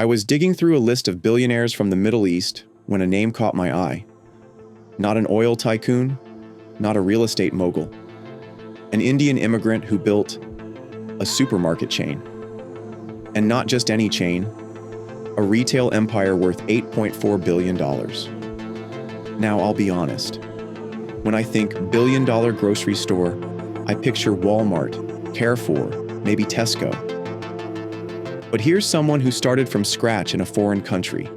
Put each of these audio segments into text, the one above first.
I was digging through a list of billionaires from the Middle East when a name caught my eye. Not an oil tycoon, not a real estate mogul. An Indian immigrant who built a supermarket chain. And not just any chain, a retail empire worth $8.4 billion. Now, I'll be honest. When I think billion-dollar grocery store, I picture Walmart, Carrefour, maybe Tesco. But here's someone who started from scratch in a foreign country,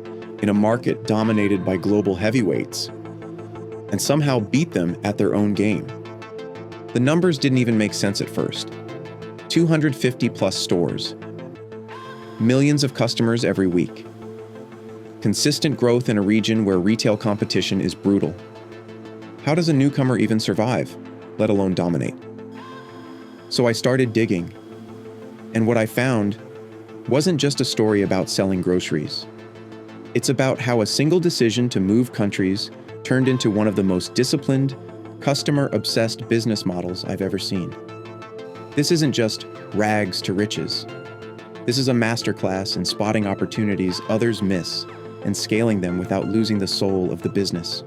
in a market dominated by global heavyweights, and somehow beat them at their own game. The numbers didn't even make sense at first. 250 plus stores. Millions of customers every week. Consistent growth in a region where retail competition is brutal. How does a newcomer even survive, let alone dominate? So I started digging, and what I found wasn't just a story about selling groceries. It's about how a single decision to move countries turned into one of the most disciplined, customer-obsessed business models I've ever seen. This isn't just rags to riches. This is a masterclass in spotting opportunities others miss and scaling them without losing the soul of the business.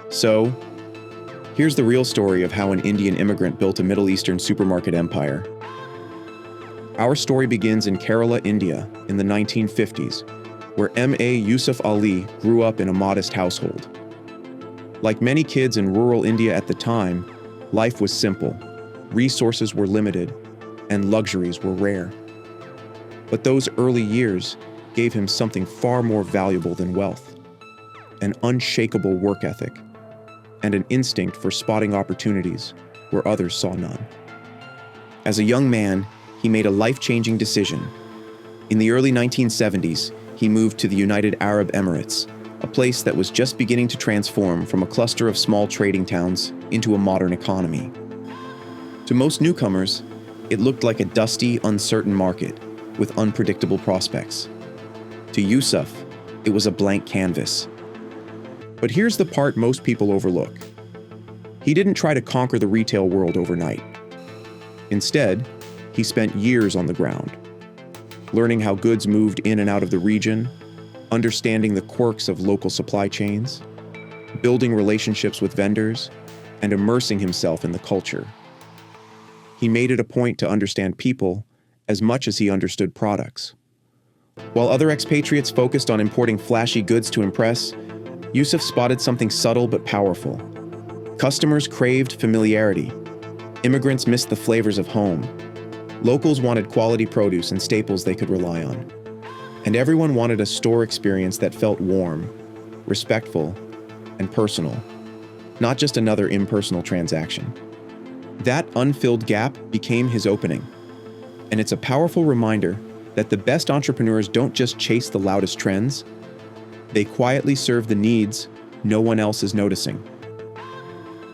So, here's the real story of how an Indian immigrant built a Middle Eastern supermarket empire. Our story begins in Kerala, India, in the 1950s, where M.A. Yusuff Ali grew up in a modest household. Like many kids in rural India at the time, life was simple, resources were limited, and luxuries were rare. But those early years gave him something far more valuable than wealth: an unshakable work ethic, and an instinct for spotting opportunities where others saw none. As a young man, he made a life-changing decision. In the early 1970s, he moved to the United Arab Emirates, a place that was just beginning to transform from a cluster of small trading towns into a modern economy. To most newcomers, it looked like a dusty, uncertain market with unpredictable prospects. To Yusuff, it was a blank canvas. But here's the part most people overlook. He didn't try to conquer the retail world overnight. Instead, he spent years on the ground, learning how goods moved in and out of the region, understanding the quirks of local supply chains, building relationships with vendors, and immersing himself in the culture. He made it a point to understand people as much as he understood products. While other expatriates focused on importing flashy goods to impress, Yusuff spotted something subtle but powerful. Customers craved familiarity. Immigrants missed the flavors of home. Locals wanted quality produce and staples they could rely on. And everyone wanted a store experience that felt warm, respectful, and personal, not just another impersonal transaction. That unfilled gap became his opening. And it's a powerful reminder that the best entrepreneurs don't just chase the loudest trends, they quietly serve the needs no one else is noticing.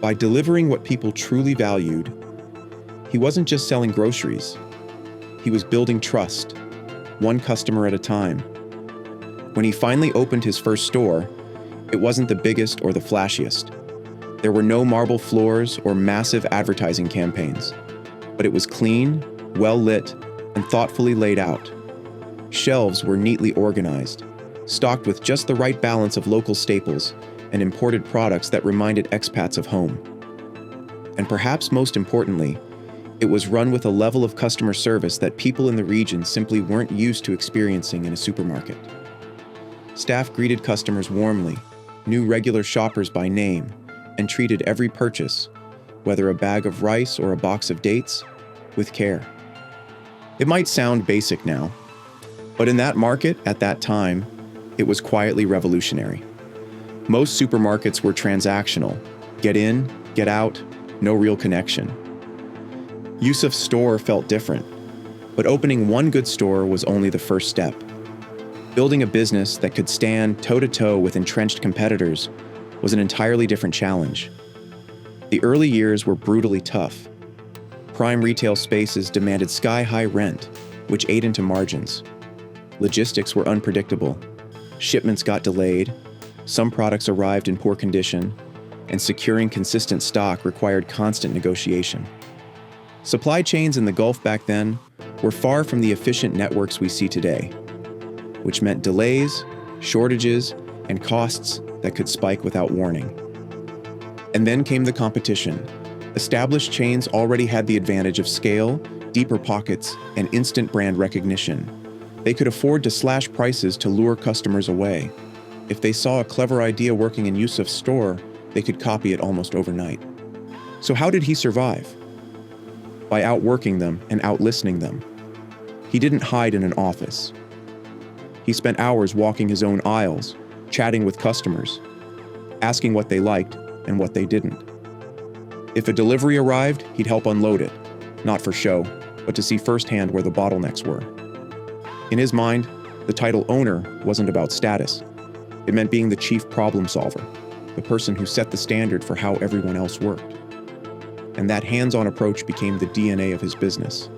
By delivering what people truly valued, he wasn't just selling groceries. He was building trust, one customer at a time. When he finally opened his first store, it wasn't the biggest or the flashiest. There were no marble floors or massive advertising campaigns, but it was clean, well-lit, and thoughtfully laid out. Shelves were neatly organized, stocked with just the right balance of local staples and imported products that reminded expats of home. And perhaps most importantly, it was run with a level of customer service that people in the region simply weren't used to experiencing in a supermarket. Staff greeted customers warmly, knew regular shoppers by name, and treated every purchase, whether a bag of rice or a box of dates, with care. It might sound basic now, but in that market at that time, it was quietly revolutionary. Most supermarkets were transactional: get in, get out, no real connection. Yusuff's store felt different, but opening one good store was only the first step. Building a business that could stand toe-to-toe with entrenched competitors was an entirely different challenge. The early years were brutally tough. Prime retail spaces demanded sky-high rent, which ate into margins. Logistics were unpredictable. Shipments got delayed, some products arrived in poor condition, and securing consistent stock required constant negotiation. Supply chains in the Gulf back then were far from the efficient networks we see today. which meant delays, shortages, and costs that could spike without warning. And then came the competition. Established chains already had the advantage of scale, deeper pockets, and instant brand recognition. They could afford to slash prices to lure customers away. If they saw a clever idea working in Yusuff's store, they could copy it almost overnight. So how did he survive? By outworking them and outlistening them. He didn't hide in an office. He spent hours walking his own aisles, chatting with customers, asking what they liked and what they didn't. If a delivery arrived, he'd help unload it, not for show, but to see firsthand where the bottlenecks were. In his mind, the title owner wasn't about status. It meant being the chief problem solver, the person who set the standard for how everyone else worked. And that hands-on approach became the DNA of his business.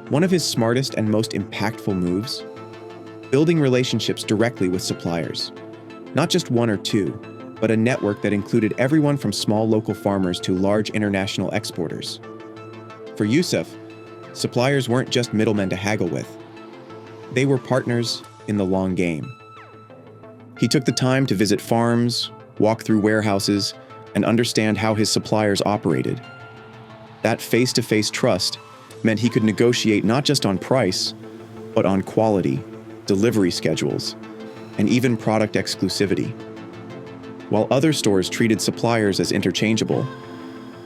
One of his smartest and most impactful moves? Building relationships directly with suppliers. Not just one or two, but a network that included everyone from small local farmers to large international exporters. For Yusuff, suppliers weren't just middlemen to haggle with. They were partners in the long game. He took the time to visit farms, walk through warehouses, and understand how his suppliers operated. That face-to-face trust meant he could negotiate not just on price, but on quality, delivery schedules, and even product exclusivity. While other stores treated suppliers as interchangeable,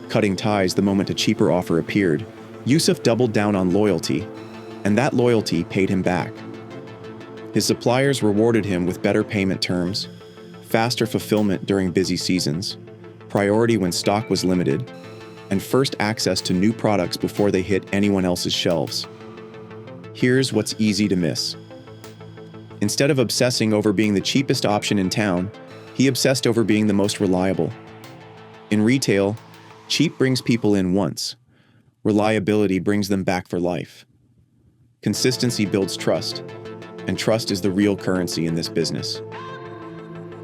cutting ties the moment a cheaper offer appeared, Yusuff doubled down on loyalty, and that loyalty paid him back. His suppliers rewarded him with better payment terms, faster fulfillment during busy seasons, priority when stock was limited, and first access to new products before they hit anyone else's shelves. Here's what's easy to miss. Instead of obsessing over being the cheapest option in town, he obsessed over being the most reliable. In retail, cheap brings people in once. Reliability brings them back for life. Consistency builds trust, and trust is the real currency in this business.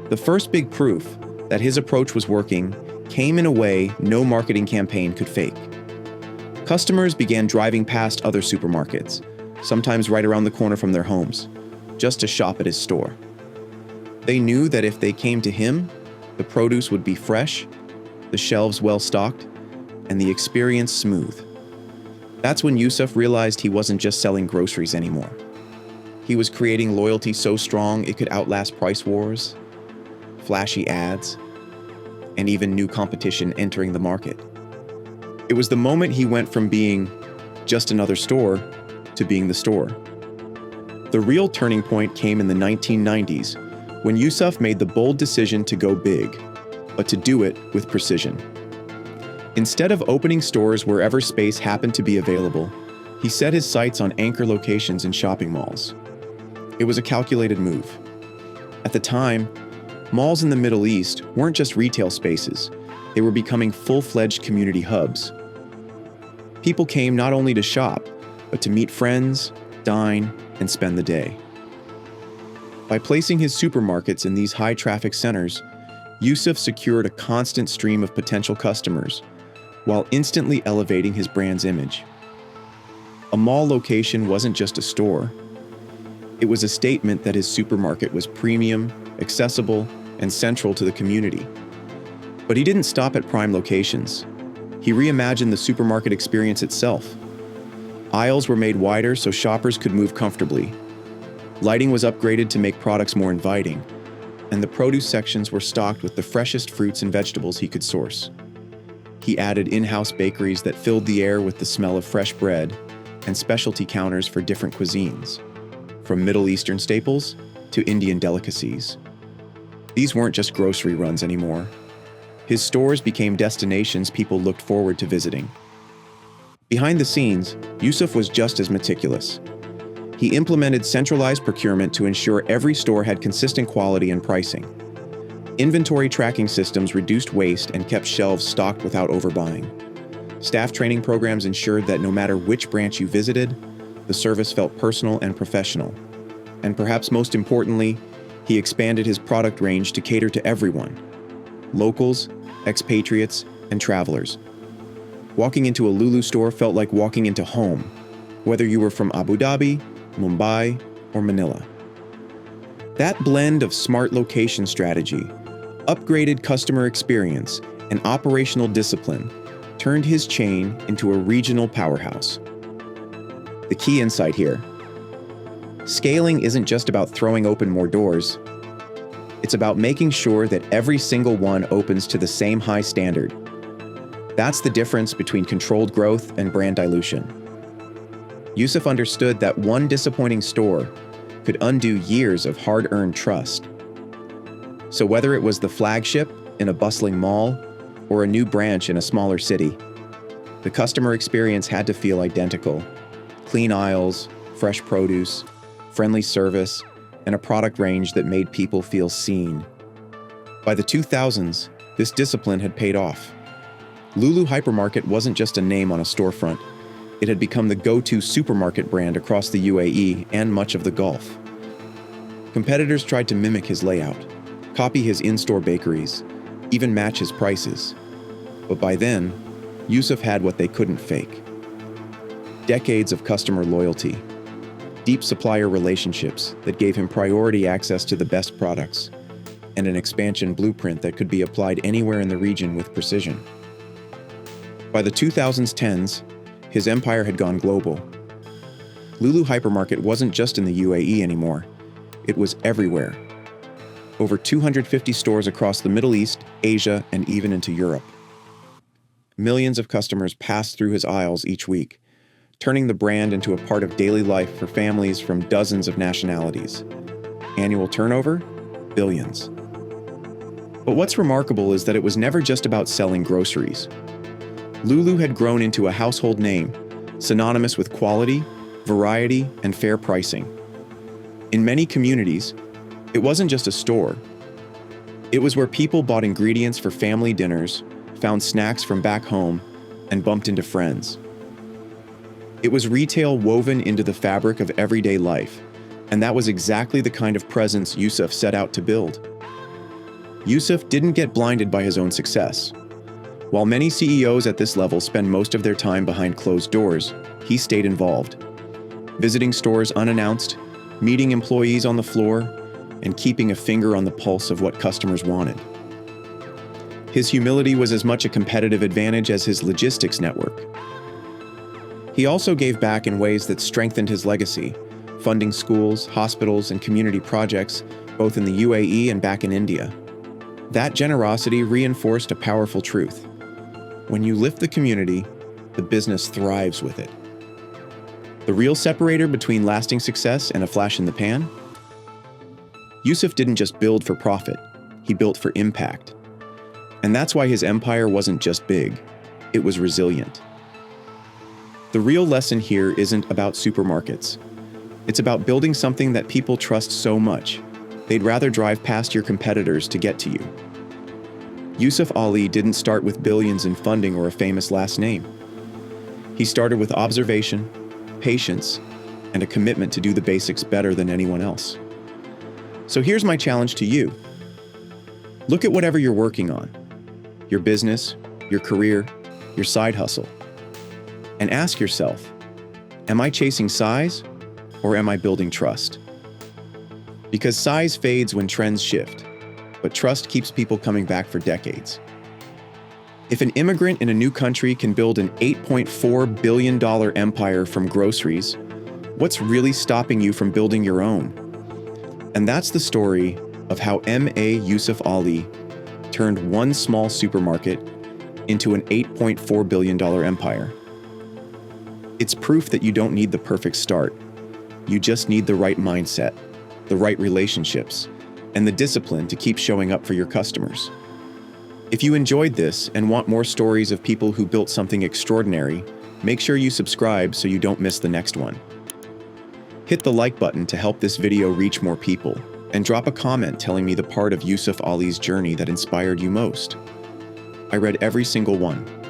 The first big proof that his approach was working came in a way no marketing campaign could fake. Customers began driving past other supermarkets, sometimes right around the corner from their homes, just to shop at his store. They knew that if they came to him, the produce would be fresh, the shelves well-stocked, and the experience smooth. That's when Yusuff realized he wasn't just selling groceries anymore. He was creating loyalty so strong it could outlast price wars, flashy ads, and even new competition entering the market. It was the moment he went from being just another store to being the store. The real turning point came in the 1990s, when Yusuff made the bold decision to go big, but to do it with precision. Instead of opening stores wherever space happened to be available, he set his sights on anchor locations in shopping malls. It was a calculated move. At the time, malls in the Middle East weren't just retail spaces, they were becoming full-fledged community hubs. People came not only to shop, but to meet friends, dine, and spend the day. By placing his supermarkets in these high-traffic centers, Yusuff secured a constant stream of potential customers, while instantly elevating his brand's image. A mall location wasn't just a store. It was a statement that his supermarket was premium, accessible, and central to the community. But he didn't stop at prime locations. He reimagined the supermarket experience itself. Aisles were made wider so shoppers could move comfortably. Lighting was upgraded to make products more inviting, and the produce sections were stocked with the freshest fruits and vegetables he could source. He added in-house bakeries that filled the air with the smell of fresh bread, and specialty counters for different cuisines, from Middle Eastern staples to Indian delicacies. These weren't just grocery runs anymore. His stores became destinations people looked forward to visiting. Behind the scenes, Yusuff was just as meticulous. He implemented centralized procurement to ensure every store had consistent quality and pricing. Inventory tracking systems reduced waste and kept shelves stocked without overbuying. Staff training programs ensured that no matter which branch you visited, the service felt personal and professional. And perhaps most importantly, he expanded his product range to cater to everyone: locals, expatriates, and travelers. Walking into a Lulu store felt like walking into home, whether you were from Abu Dhabi, Mumbai, or Manila. That blend of smart location strategy, upgraded customer experience, and operational discipline turned his chain into a regional powerhouse. The key insight here: scaling isn't just about throwing open more doors. It's about making sure that every single one opens to the same high standard. That's the difference between controlled growth and brand dilution. Yusuff understood that one disappointing store could undo years of hard-earned trust. So whether it was the flagship in a bustling mall or a new branch in a smaller city, the customer experience had to feel identical. Clean aisles, fresh produce, friendly service, and a product range that made people feel seen. By the 2000s, this discipline had paid off. Lulu Hypermarket wasn't just a name on a storefront. It had become the go-to supermarket brand across the UAE and much of the Gulf. Competitors tried to mimic his layout, copy his in-store bakeries, even match his prices. But by then, Yusuff had what they couldn't fake: decades of customer loyalty, deep supplier relationships that gave him priority access to the best products, and an expansion blueprint that could be applied anywhere in the region with precision. By the 2010s, his empire had gone global. Lulu Hypermarket wasn't just in the UAE anymore. It was everywhere. Over 250 stores across the Middle East, Asia, and even into Europe. Millions of customers passed through his aisles each week, turning the brand into a part of daily life for families from dozens of nationalities. Annual turnover? Billions. But what's remarkable is that it was never just about selling groceries. Lulu had grown into a household name, synonymous with quality, variety, and fair pricing. In many communities, it wasn't just a store. It was where people bought ingredients for family dinners, found snacks from back home, and bumped into friends. It was retail woven into the fabric of everyday life, and that was exactly the kind of presence Yusuff set out to build. Yusuff didn't get blinded by his own success. While many CEOs at this level spend most of their time behind closed doors, he stayed involved, visiting stores unannounced, meeting employees on the floor, and keeping a finger on the pulse of what customers wanted. His humility was as much a competitive advantage as his logistics network. He also gave back in ways that strengthened his legacy, funding schools, hospitals, and community projects, both in the UAE and back in India. That generosity reinforced a powerful truth: when you lift the community, the business thrives with it. The real separator between lasting success and a flash in the pan? Yusuff didn't just build for profit, he built for impact. And that's why his empire wasn't just big, it was resilient. The real lesson here isn't about supermarkets. It's about building something that people trust so much, they'd rather drive past your competitors to get to you. Yusuff Ali didn't start with billions in funding or a famous last name. He started with observation, patience, and a commitment to do the basics better than anyone else. So here's my challenge to you. Look at whatever you're working on, your business, your career, your side hustle, and ask yourself, am I chasing size or am I building trust? Because size fades when trends shift, but trust keeps people coming back for decades. If an immigrant in a new country can build an $8.4 billion empire from groceries, what's really stopping you from building your own? And that's the story of how M.A. Yusuff Ali turned one small supermarket into an $8.4 billion empire. It's proof that you don't need the perfect start. You just need the right mindset, the right relationships, and the discipline to keep showing up for your customers. If you enjoyed this and want more stories of people who built something extraordinary, make sure you subscribe so you don't miss the next one. Hit the like button to help this video reach more people, and drop a comment telling me the part of Yusuff Ali's journey that inspired you most. I read every single one.